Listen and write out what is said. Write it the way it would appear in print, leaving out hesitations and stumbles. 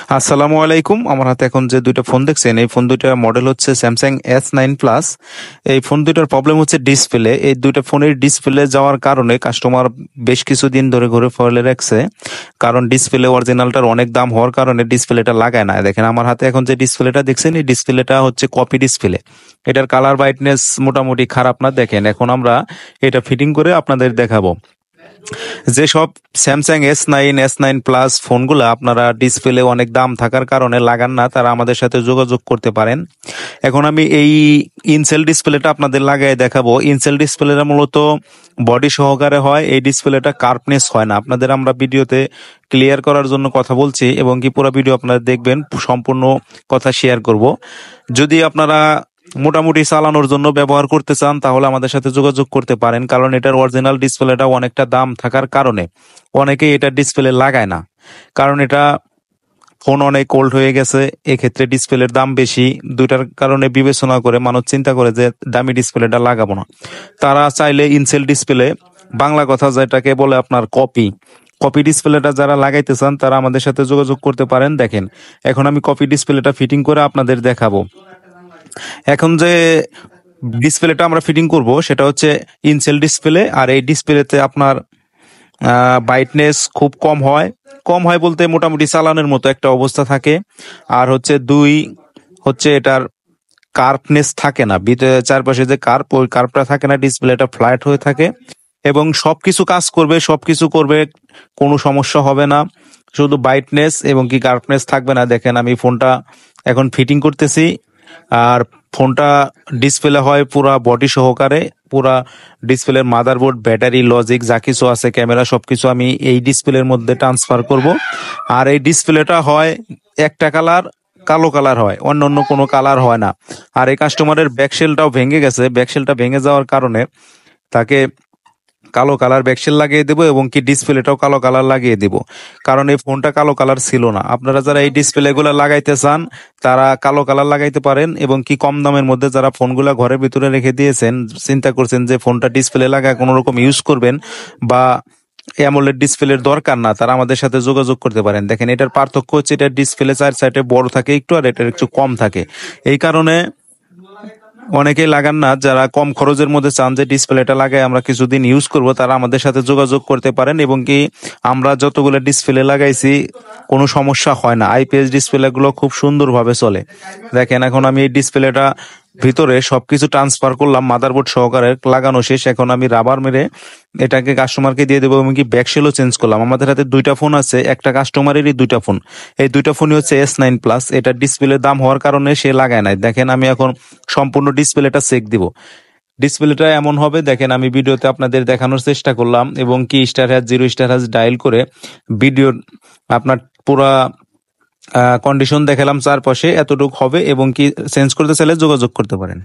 আসসালামু আলাইকুম। আমার হাতে এখন যে দুইটা ফোন দেখছেন, এই ফোন দুইটার মডেল হচ্ছে স্যামসাং S9 প্লাস। এই ফোন দুইটার প্রবলেম হচ্ছে ডিসপ্লে। এই দুইটা ফোনের ডিসপ্লে যাওয়ার কারণে কাস্টমার বেশ কিছুদিন ধরে ঘুরে ফেলে রাখছে। কারণ ডিসপ্লে অরিজিনালটার অনেক দাম হওয়ার কারণে ডিসপ্লেটা লাগায় না। দেখেন আমার হাতে এখন যে ডিসপ্লেটা দেখছেন, এই ডিসপ্লেটা হচ্ছে কপি ডিসপ্লে। এটার কালার ব্রাইটনেস মোটামুটি খারাপ না। দেখেন এখন আমরা এটা ফিটিং করে আপনাদের দেখাবো। যেসব স্যামসাং S9 প্লাস ফোনগুলো আপনারা ডিসপ্লে অনেক দাম থাকার কারণে লাগান না, তারা আমাদের সাথে যোগাযোগ করতে পারেন। এখন আমি এই ইনসেল ডিসপ্লেটা আপনাদের লাগাই দেখাবো। ইনসেল ডিসপ্লেটা মূলত বডি সহকারে হয়, এই ডিসপ্লেটা কার্ভনেস হয় না। আপনাদের আমরা ভিডিওতে ক্লিয়ার করার জন্য কথা বলছি এবং কি পুরো ভিডিও আপনারা দেখবেন, সম্পূর্ণ কথা শেয়ার করব। যদি আপনারা মোটামুটি চালানোর জন্য ব্যবহার করতে চান তাহলে আমাদের সাথে যোগাযোগ করতে পারেন, কারণ এটার অরিজিনাল ডিসপ্লেটা অনেকটা দাম থাকার কারণে অনেকেই এটার ডিসপ্লে লাগায় না। কারণ এটা ফোন অনেক ওল্ড হয়ে গেছে, এক্ষেত্রে ডিসপ্লের দাম বেশি। দুইটার কারণে বিবেচনা করে মানুষ চিন্তা করে যে দামি ডিসপ্লেটা লাগাবো না। তারা চাইলে ইনসেল ডিসপ্লে, বাংলা কথা যেটাকে বলে আপনার কপি কপি ডিসপ্লেটা যারা লাগাইতে চান তারা আমাদের সাথে যোগাযোগ করতে পারেন। দেখেন এখন আমি কপি ডিসপ্লেটা ফিটিং করে আপনাদের দেখাবো। এখন যে ডিসপ্লেটা আমরা ফিটিং করব সেটা হচ্ছে ইনসেল ডিসপ্লে। আর এই ডিসপ্লেতে আপনার ব্রাইটনেস খুব কম হয়। কম হয় বলতে মোটামুটি চালানোর মতো একটা অবস্থা থাকে। আর হচ্ছে দুই হচ্ছে এটার কার্ভনেস থাকে না, ভিতরে চারপাশে যে কার্ভ, ওই কার্ভটা থাকে না, ডিসপ্লেটা ফ্ল্যাট হয়ে থাকে এবং সবকিছু কাজ করবে, সবকিছু করবে, কোনো সমস্যা হবে না। শুধু ব্রাইটনেস এবং কি কার্ভনেস থাকবে না। দেখেন আমি ফোনটা এখন ফিটিং করতেছি। আর ফোনটা ডিসপ্লে হয় পুরা বডি সহকারে, পুরা ডিসপ্লের মাদারবোর্ড, ব্যাটারি, লজিক যা কিছু আছে, ক্যামেরা, সবকিছু আমি এই ডিসপ্লের মধ্যে ট্রান্সফার করব। আর এই ডিসপ্লেটা হয় একটা কালার, কালো কালার হয়, অন্য অন্য কোনো কালার হয় না। আর এই কাস্টমারের ব্যাকশেলটাও ভেঙে গেছে। ব্যাকশেলটা ভেঙে যাওয়ার কারণে তাকে কালো কালার ব্যাকশেল লাগিয়ে দেবো এবং কি ডিসপ্লেটাও কালো কালার লাগিয়ে দিব। কারণ এই ফোনটা কালো কালার ছিল না। আপনারা যারা এই ডিসপ্লে গুলা লাগাইতে চান তারা কালো কালার লাগাইতে পারেন এবং কি কম দামের মধ্যে যারা ফোনগুলা ঘরের ভিতরে রেখে দিয়েছেন, চিন্তা করছেন যে ফোনটা ডিসপ্লে লাগায় কোনো রকম ইউজ করবেন বা অ্যামোলেড ডিসপ্লের দরকার না, তারা আমাদের সাথে যোগাযোগ করতে পারেন। দেখেন এটার পার্থক্য হচ্ছে এটার ডিসপ্লে চার সাইডে বড় থাকে একটু, আর এটার একটু কম থাকে। এই কারণে অনেকেই লাগান না। যারা কম খরচের মধ্যে চান যে ডিসপ্লেটা লাগাই আমরা কিছুদিন ইউজ করব, তারা আমাদের সাথে যোগাযোগ করতে পারেন এবং কি আমরা যতগুলো ডিসপ্লে লাগাইছি কোনো সমস্যা হয় না। IPS ডিসপ্লে গুলো খুব সুন্দরভাবে চলে। দেখেন এখন আমি এই ডিসপ্লেটা ভিতরে সবকিছু ট্রান্সফার করলাম, মাদারবোর্ড সহকারে লাগানো শেষ। এখন আমি রাবার মেরে এটাকে কাস্টমারকে দিয়ে দেবো এবং কি ব্যাকশেলও চেঞ্জ করলাম। আমাদের হাতে দুইটা ফোন আছে, একটা কাস্টমারেরই দুইটা ফোন। এই দুইটা ফোনই হচ্ছে S9 প্লাস। এটা ডিসপ্লের দাম হওয়ার কারণে সে লাগায় নাই। দেখেন আমি এখন সম্পূর্ণ ডিসপ্লেটা চেক দিব। ডিসপ্লেটা এমন হবে, দেখেন আমি ভিডিওতে আপনাদের দেখানোর চেষ্টা করলাম এবং কি *# 0 * ডায়াল করে ভিডিও আপনার পুরা কন্ডিশন দেখালাম চারপাশে, এতটুকু হবে এবং কি চেঞ্জ করতে চাইলে যোগাযোগ করতে পারেন।